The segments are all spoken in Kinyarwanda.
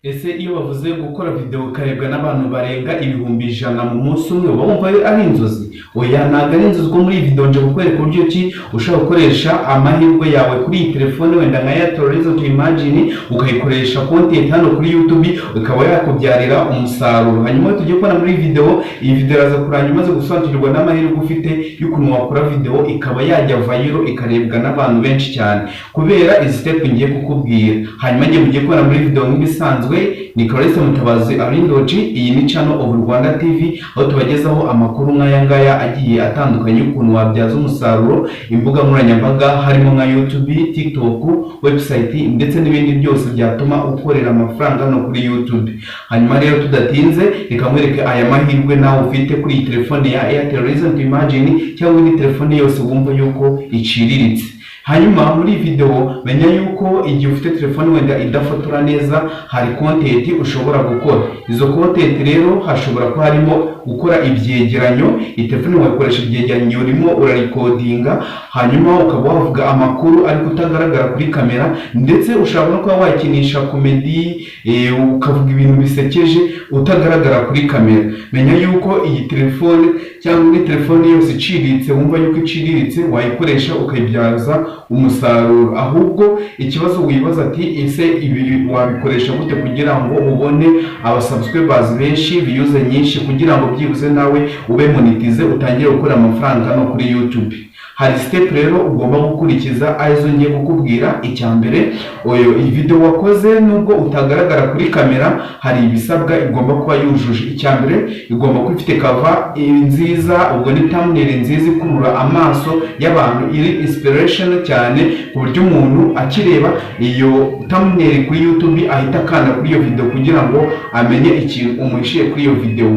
Ese iyo bavuze gukora video ukarebwa n'abantu barenga ibihumbi 100 mu munsi umwe uba wumva ari inzozi? Oya, ntabwo ari inzozi. Ko muri iyi video nje kukwereka uburyo ki ushobora gukoresha amahirwe yawe kuri iyi telefone wenda nka Airtel Reason to Imagine, ukayikoresha content hano kuri YouTube ukaba yakubyarira umusaruro. Hanyuma tugiye kubona muri iyi video iraza kuranya umaze gusobanukirwa n'amahirwe ufite y'ukuntu wakora video ikaba yajya viral ikarebwa n'abantu benshi cyane kubera izi step ngiye kukubwira. Hanyuma ngiye mugiye kubona muri video nk'ibisanzwe ni Clarisse Mutabazi Arindoji. Iyi ni channel of Rwanda TV aho tubagezaho amakuru nk'aya ngaya agiye atandukanye y'ukuntu wabyaza umusaruro imbuga nkoranyambaga harimo nka YouTube, TikTok, website ndetse n'ibindi byose byatuma ukorera amafaranga no kuri YouTube. Hanyuma rero tudatinze reka nkwereke aya mahirwe nawe ufite kuri iyi telefone ya Airtel Reason to Imagine cyangwa ni telefone yose wumva yuko iciriritse. Hanyuma muri video menya yuko igihe ufite telefone wenda idafotora neza hari content ushobora gukora. Izo content rero hashobora kuba harimo gukora ibyegeranyo. Telefone wakoresha ibyegeranyo urimo urarecordinga, hanyuma ukaba wavuga amakuru ariko utagaragara kuri kamera, ndetse ushobora no kuba wakinisha comedy ukavuga ibintu bisekeje utagaragara kuri kamera. Menya yuko iyi telefone cyangwa ni telefone yose iciriritse wumva yuko iciriritse wayikoresha ukayibyaza umusaruro. Ahubwo ikibazo wibaza ati ese ibi wabikoresha gute kugira ngo ubone abasubscribers benshi, views nyinshi, kugira ngo byibuze nawe ube monetize utangire gukora amafaranga no kuri YouTube. Hari step rero ugomba gukurikiza arizo ngiye kukubwira. Icya mbere, iyi video wakoze nubwo utagaragara kuri kamera hari ibisabwa igomba kuba yujuje. Icya mbere, igomba kuba ifite cover nziza, ubwo ni thumbnail nziza ikurura amaso y'abantu, iri inspiration cyane ku buryo umuntu akireba iyo thumbnail kuri YouTube ahita akanda kuri iyo video kugira ngo amenye ikintu umuhishiye kuri iyo video.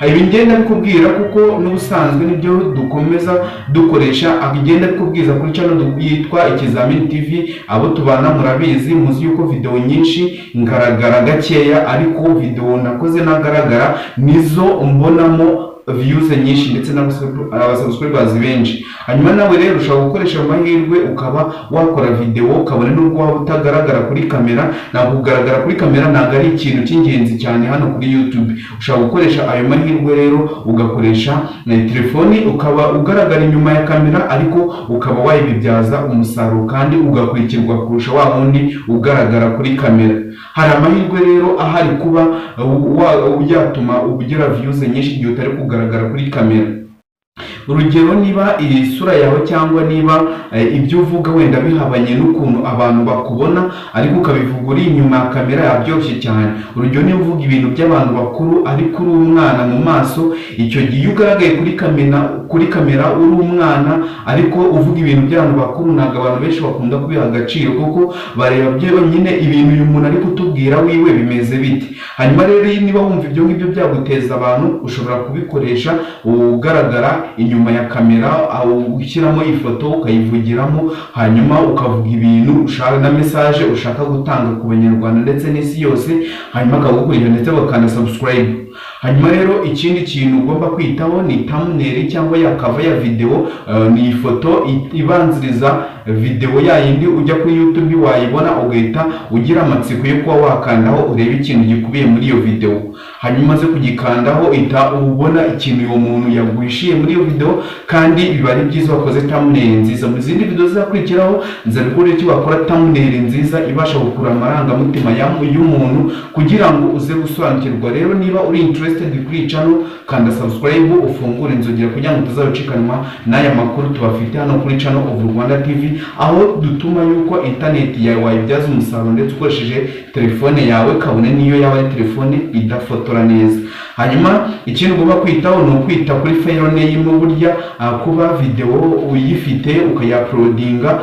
Ibi ngenda bikubwira kuko n'ubusanzwe nibyo dukomeza dukoresha, agenda kubwiza kuri channel yitwa Ikizamini TV. Abo tubana murabizi, muzi yuko video nyinshi ngaragara gakeya, ariko video nakoze nagaragara nizo mbonamo views nyinshi ndetse n'abasubscribers benshi. Hanyuma nawe rero ushobora gukoresha amahirwe ukaba wakora video ukabone nubwo waba utagaragara kuri kamera. Ntabwo kugaragara kuri kamera ntabwo ari ikintu cy'ingenzi cyane hano kuri YouTube. Ushobora gukoresha ayo mahirwe rero ugakoresha telefone ukaba ugaragara inyuma ya kamera, ariko ukaba wayibibyaza umusaruro kandi ugakurikirwa kurusha wa wundi ugaragara kuri kamera. Hari amahirwe rero ahari kuba yatuma ugira views nyinshi igihe utari kugaragara kuri kamera. Urugero, niba iyi sura yawe cyangwa niba ibyo uvuga wenda bihabanye n'ukuntu abantu bakubona ariko ukabivuga uri inyuma ya kamera yabyoshye cyane. Urugero, niba uvuga ibintu by'abantu bakuru ariko uri umwana mu maso, icyo gihe ugaragaye kuri kamera uri umwana ariko uvuga ibintu by'abantu bakuru, ntabwo abantu benshi bakunda kubiha agaciro kuko bareba byonyine ibintu uyu muntu ari kutubwira wiwe bimeze bite. Hanyuma rero niba wumva ibyo ngibyo byaguteza abantu, ushobora kubikoresha ugaragara inyuma ya kamera, aho ushyiramo ifoto ukayivugiramo, hanyuma ukavuga ibintu ushaka na message ushaka gutanga ku banyarwanda ndetse n'isi yose, hanyuma akagukurikira ndetse bakana subscribe. Hanyuma rero ikindi kintu ugomba kwitaho ni thumbnail cyangwa ya cover ya video. Ni ifoto ibanziriza video yayindi ujya kuri YouTube wayibona ugahita ugira amatsiko yo kuba wakandaho urebe ikintu gikubiye muri iyo video. Hanyuma maze kugikandaho ita ubona ikintu uwo muntu yaguhishiye muri iyo video, kandi biba ari byiza wakoze thumbnail nziza. Mu zindi video zizakurikiraho nzabikora iki wakora thumbnail nziza ibasha gukura amarangamutima y'umuntu kugira ngo uze gusobanukirwa. Rero niba uri interested kuri channel, kanda subscribe, ufungure inzogera kugira ngo utazacikanwa n'aya makuru tubafite hano kuri channel of Rwanda TV, aho dutuma yuko internet yawe wayibyaza umusaruro ndetse ukoresheje telefone yawe kabone niyo yaba ari telefone idafotora neza. Hanyuma ikintu ugomba kwitaho ni ukwita kuri file name burya kuba video uyifite ukayaploadinga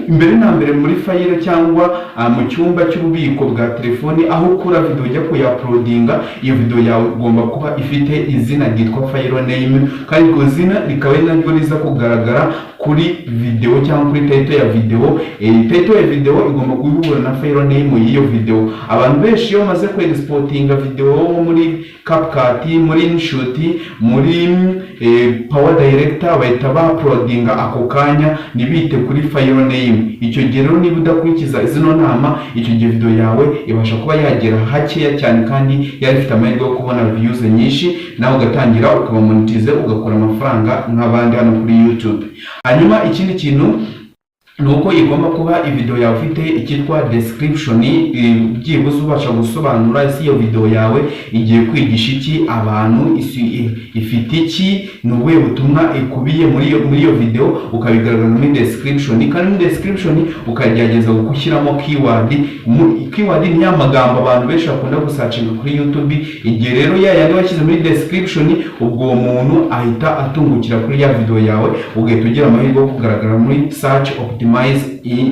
imbere na mbere muri file cyangwa mu cyumba cy'ububiko bwa telefone, aho ukura video ujya kuyaploadinga. Iyo video yawe ugomba kuba ifite izina ryitwa file name, kandi iryo zina rikaba ari naryo riza kugaragara kuri video cyangwa kuri title ya video. Title ya video igomba guhura na file name y'iyo video. Abantu benshi iyo bamaze ku exportinga video muri CapCut, muri InShot, muri Power Director bahita ba uploadinga ako kanya nibite kuri file name. Icyo gihe rero niba udakurikiza izino nama, icyo gihe video yawe ibasha kuba yagera hakeya cyane kandi yari ifite amahirwe yo kubona views nyinshi, nawe ugatangira ukaba monetize ugakora amafaranga nk'abandi hano kuri YouTube. Hanyuma ikindi kintu nuko igomba kuba video yawe ifite icyitwa description, byibuze ubasha gusobanura isi iyo video yawe igiye kwigisha iki abantu, ifite iki, nubuye butumwa ikubiye muri iyo video, ukabigaragaza muri description. Kandi muri description ukagerageza gushyiramo keyword ni amagambo abantu benshi bakunda gusearchinga kuri YouTube. Igihe rero yandi washyize muri description, ubwo umuntu ahita atungukira kuri ya video yawe, ugahita ugira amahirwe yo kugaragara muri search optimize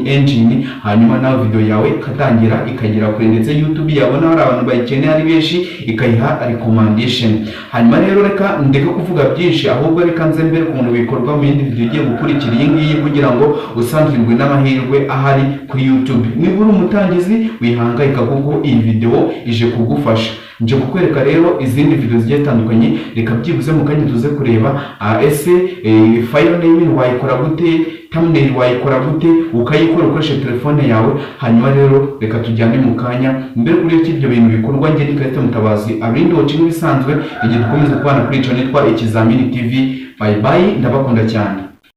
engine, hanyuma nawe video yawe ikatangira ikagera kure, ndetse YouTube yabona hari abantu bayikeneye ari benshi ikayiha recommendation. Hanyuma rero reka ndeke kuvuga byinshi, ahubwo reka nze mbere ku muntu bikorwa mu yindi video igiye gukurikira iyi ngiyi, kugira ngo usangirirwe n'amahirwe ahari kuri YouTube. Niba uri umutangizi wihangayika kuko iyi video ije kugufasha. Nje kukwereka rero izindi video zigiye zitandukanye, reka byibuze mu kanya tuze kureba ese file name wayikora gute, thumbnail wayikora gute, ukayikora ukoresha telefone yawe. Hanyuma rero reka tujyane mu kanya mbere kuri ibyo bintu bikorwa. Nge ni Karete Mutabazi, abindi watching ibisanzwe, igihe dukomeza kubana kuri channel yitwa Ikizamini TV. Bye bye, ndabakunda cyane.